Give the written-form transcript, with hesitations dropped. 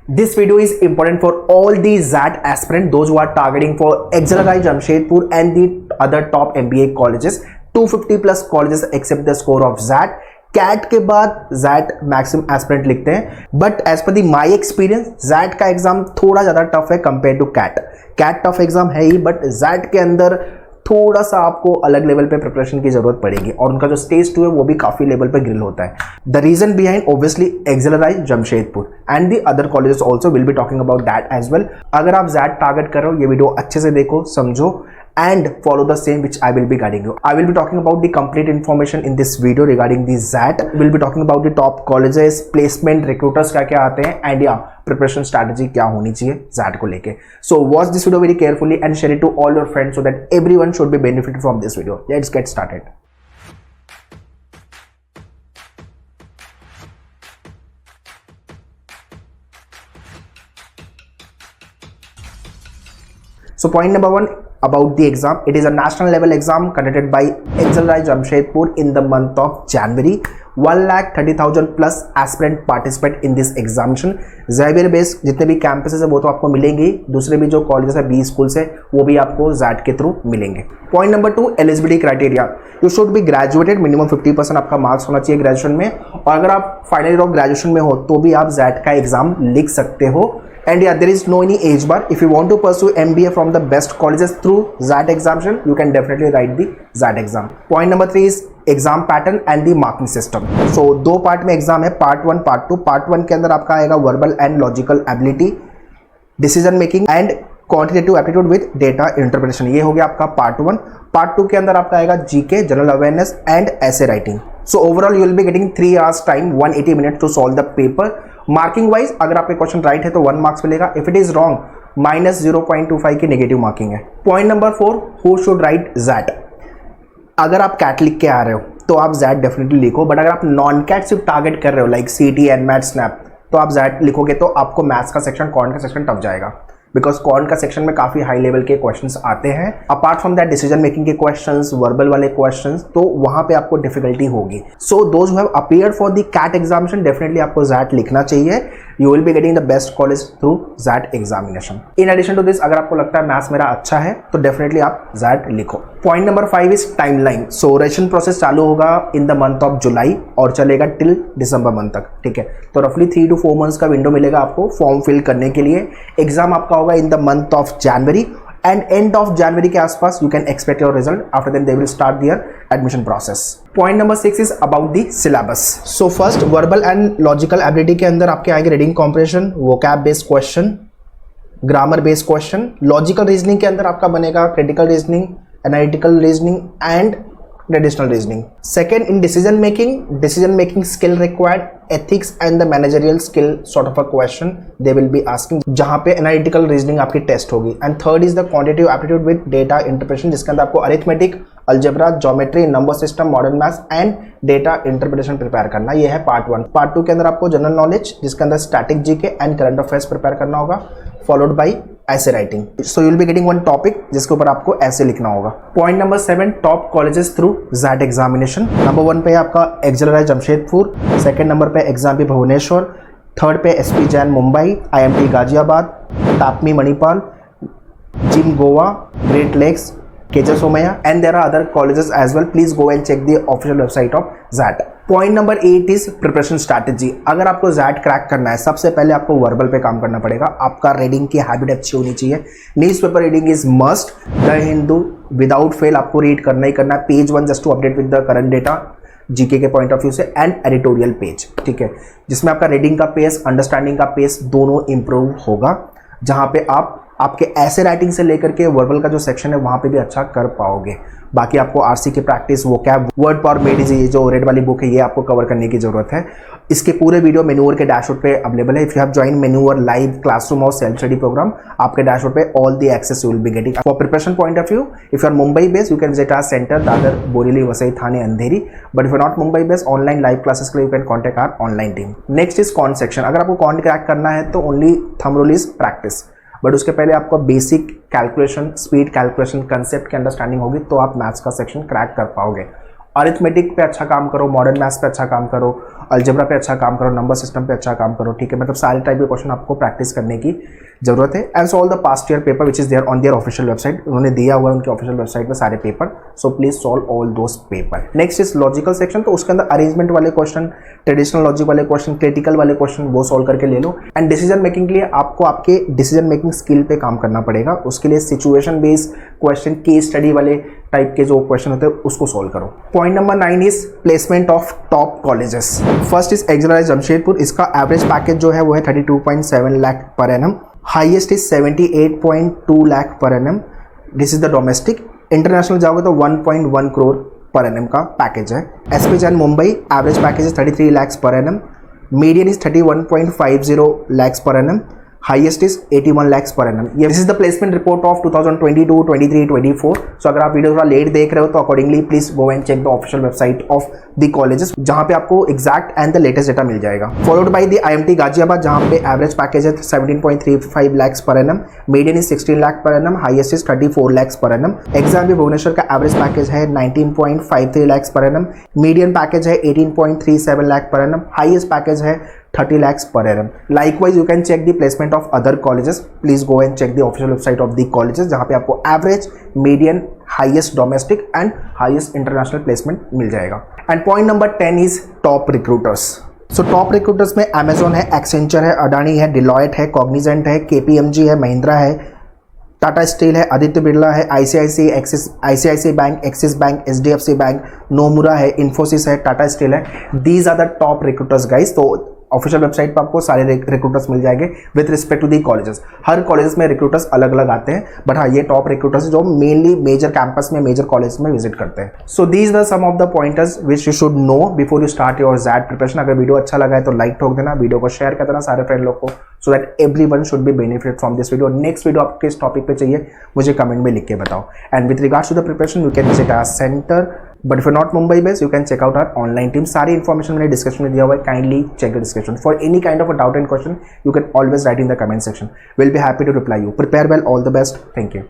This video is important for all the ZAT aspirant, those who are targeting for XLRI Jamshedpur and the other top MBA colleges. 250 plus colleges accept the score of ZAT. Cat के बाद ZAT maximum aspirant लिखते हैं, but as per the my experience ZAT का exam थोड़ा ज्यादा tough है compare to CAT. CAT tough exam है ही, बट ZAT के अंदर थोड़ा सा आपको अलग लेवल पे प्रिपरेशन की जरूरत पड़ेगी और उनका जो स्टेज 2 है वो भी काफी लेवल पे ग्रिल होता है. The reason behind obviously XLRI Jamshedpur and the other colleges also will be talking about that as well. अगर आप ZAT टारगेट कर रहे हो, ये वीडियो अच्छे से देखो, समझो and follow the same which I will be guiding you. I will be talking about the complete information in this video regarding the ZAT. We'll be talking about the top colleges, placement, recruiters क्या आते हैं and yeah, preparation strategy क्या होनी चाहिए ZAT को लेके. So watch this video very carefully and share it to all your friends so that everyone should be benefited from this video. Let's get started. So point number 1 about the exam. It is a national level exam conducted by XLRI Jamshedpur in the month of January. 1,30,000 plus aspirant participate in this examination. Xavier based जितने भी campuses है वो तो आपको मिलेंगे, दूसरे भी जो कॉलेजेस है 20 स्कूल से वो भी आपको ZAT के थ्रू मिलेंगे. Point number 2 eligibility criteria. You should be graduated, minimum 50% आपका मार्क्स होना चाहिए ग्रेजुएशन में, और अगर आप फाइनल ईयर ऑफ ग्रेजुएशन में हो तो भी आप ZAT का एग्जाम लिख सकते हो. And yeah, there is no any age bar. If you want to pursue MBA from the best colleges through ZAT examination, you can definitely write the ZAT exam. Point number 3 is exam pattern and the marking system. So 2 part में exam है, part 1 part 2. Part 1 के अंदर आपका आएगा verbal and logical ability, decision making and quantitative aptitude with data interpretation. ये हो गया आपका पार्ट 1. पार्ट 2 के अंदर आपका आएगा GK, general awareness and essay writing. So overall you will be getting 3 hours time, 180 minute to solve the paper. Marking wise अगर आपके क्वेश्चन राइट है तो 1 मार्क्स मिलेगा, इफ इट इज रॉन्ग -0.25 की नेगेटिव मार्किंग है. Point number 4, who should write ZAT. अगर आप cat लिख के आ रहे हो तो आप ZAT डेफिनेटली लिखो, बट अगर आप नॉन कैट सिर्फ टारगेट कर रहे हो लाइक CT, NMAT, स्नैप, तो आप ZAT लिखोगे तो आपको मैथ्स का सेक्शन, कॉन का सेक्शन टफ जाएगा, बिकॉज कॉन का सेक्शन में काफी हाई लेवल के क्वेश्चंस आते हैं. Apart from that decision making के क्वेश्चंस, वर्बल वाले क्वेश्चंस, तो वहां पे आपको डिफिकल्टी होगी. So those who have appeared for the CAT examination, definitely आपको ZAT लिखना चाहिए. You will be getting the best college through ZAT examination. In addition to this, अगर आपको लगता है मैथ्स मेरा अच्छा है तो डेफिनेटली आप ZAT लिखो. Point number 5 is timeline. So registration process चालू होगा in the month of July और चलेगा टिल दिसंबर मंथ तक. ठीक है, तो रफली 3 to 4 मंथ्स का विंडो मिलेगा आपको फॉर्म फिल करने के लिए. एग्जाम आपका होगा in the month of January and end of January के आसपास you can expect your result. After then they will start their admission process. Point number 6 is about the syllabus. So first verbal and logical ability के अंदर आपके आएंगे reading comprehension, vocab based question, grammar based question. Logical reasoning के अंदर आपका बनेगा critical reasoning, analytical reasoning and traditional reasoning. Second, in decision making skill required, ethics and the managerial skill sort of a question they will be asking, जहाँ पे analytical reasoning आपकी test होगी. And third is the quantitative aptitude with data interpretation, जिसके अंदर आपको arithmetic, algebra, geometry, number system, modern maths and data interpretation prepare करना. ये है पार्ट 1. पार्ट 2 के अंदर आपको जनरल नॉलेज, जिसके अंदर static GK and current affairs prepare करना होगा, followed by essay writing. So you will be getting one topic जिसके ऊपर आपको ऐसे लिखना होगा. Point number 7, top colleges through ZAT examination. Number 1 पे आपका XLRI जमशेदपुर, सेकंड नंबर पे एग्जाम भी भुवनेश्वर, थर्ड पे SP Jain Mumbai, IMT Ghaziabad, TAPMI Manipal, GIM Goa, great lakes, KJ Somaiya, and there are other colleges as well. Please go and check the official website of ZAT. Point number 8 is preparation strategy. अगर आपको ZAT crack करना है, सबसे पहले आपको verbal पे काम करना पड़ेगा. आपका रीडिंग की हैबिट अच्छी होनी चाहिए. Newspaper reading is must. The Hindu without fail आपको रीड करना ही करना है. Page 1 just to update with the current data GK के पॉइंट ऑफ व्यू से, एंड एडिटोरियल पेज. ठीक है, जिसमें आपका रीडिंग का पेस, अंडरस्टैंडिंग का पेस दोनों इंप्रूव होगा, जहां पे आप आपके ऐसे राइटिंग से लेकर के वर्बल का जो सेक्शन है वहां पे भी अच्छा कर पाओगे. बाकी आपको आरसी की practice, vocab, word power made, ये जो रेड वाली बुक है ये आपको कवर करने की जरूरत है. इसके पूरे वीडियो मेन्यूअर के डैशबोर्ड पे अवेलेबल है. इफ यू हैव जॉइन मेन्यूअर लाइव क्लासरूम और सेल्फ स्टडी प्रोग्राम, आपके डैशबोर्ड पे all the access you will be getting. For preparation point of view, if you are Mumbai based you can visit our centre Dadar, Borivali, Vasai, Thane, Andheri. But if you are not Mumbai based, online live classes के लिए you can contact our online team. Next is quant section. अगर आपको can't crack करना है तो only thumb rule is practice, but उसके पहले आपको basic calculation, speed calculation, concept की अंडरस्टैंडिंग होगी तो आप मैथ्स का सेक्शन क्रैक कर पाओगे. अरिथमेटिक पे अच्छा काम करो, मॉडर्न मैथ्स पे अच्छा काम करो, अलजेब्रा पे अच्छा काम करो, नंबर सिस्टम पे अच्छा काम करो, ठीक है। मतलब सारे टाइप के क्वेश्चन आपको प्रैक्टिस करने की जरूरत है। And solve the past year paper which is there on their official website, उन्होंने दिया हुआ है उनके ऑफिशियल वेबसाइट पे सारे paper, so please solve all those paper. Next is logical section, तो उसके अंदर अरेंजमेंट वाले क्वेश्चन, ट्रेडिशनल लॉजिक वाले क्वेश्चन, क्रिटिकल वाले क्वेश्चन वो सॉल्व करके ले लो। एंड डिसीजन मेकिंग के लिए आपको आपके डिसीजन मेकिंग स्किल पे काम करना पड़ेगा, उसके लिए situation based question, case study वाले टाइप के जो क्वेश्चन होते हैं उसको सॉल्व करो। Point number 9 is placement of top colleges. First is XL Jamshedpur, इसका एवरेज पैकेज जो है वो है 32.7 lakh per annum, highest is 78.2 lakh per annum, this is the domestic. International जाओगे तो 1.1 करोड़ पर एनम का पैकेज है। SP Jain Mumbai average package is 33 lakh per annum, median is 31.50 lakhs per annum, highest is 81 lakhs per annum। ये this is the placement report of 2022, 23, 24। So अगर आप video थोड़ा late देख रहे हो तो accordingly please go and check the official website of the colleges, जहां पे आपको exact and the latest data मिल जाएगा। Followed by the IMT Ghaziabad, जहां पे एवरेज पैकेज है 17.35 lakhs per annum, median is 16 lakh per annum, highest is 34 lakhs per annum। एग्जाम भी भुवनेश्वर का एवरेज पैकेज है 19.53 lakhs per annum, median package है 18.37 lakh per annum, highest package है 30 lakhs per annum। Likewise, you can check the placement of other colleges. Please go and check the official website of the colleges, जहाँ पे आपको average, median, highest domestic and highest international placement मिल जाएगा। And point number 10 is top recruiters. So top recruiters में Amazon है, Accenture है, Adani है, Deloitte है, Cognizant है, KPMG है, Mahindra है, टाटा स्टील है, आदित्य बिरला है, ICICI bank, Axis bank, HDFC bank, Nomura है, इन्फोसिस है, टाटा स्टील है। These are the top recruiters guys. तो ऑफिशियल वेबसाइट पर आपको सारे रिक्रूटर्स मिल जाएंगे with respect to the colleges. हर कॉलेजेस में रिक्रूटर्स अलग अलग आते हैं, बट हाँ ये टॉप रिक्रूटर्स जो मेनली मेजर कैंपस में, मेजर कॉलेज में विजिट करते हैं। So these are some of the pointers which you should know before you start your XAT preparation. अगर वीडियो अच्छा लगा है तो लाइक ठोक देना, वीडियो को शेयर कर देना सारे फ्रेंड लोग को, so that everyone should be benefit from this video. Next video आपको किस टॉपिक पे चाहिए मुझे कमेंट में लिख के बताओ। And with regards to the preparation you can visit our centre, but if not Mumbai based you can check out our online team. सारी इन्फॉर्मेशन मैंने डिस्क्रिप्शन में दिया हुआ है, kindly check the description. For any kind of a doubt and question you can always write in the comment section, will be happy to reply you. Prepare well, all the best, thank you.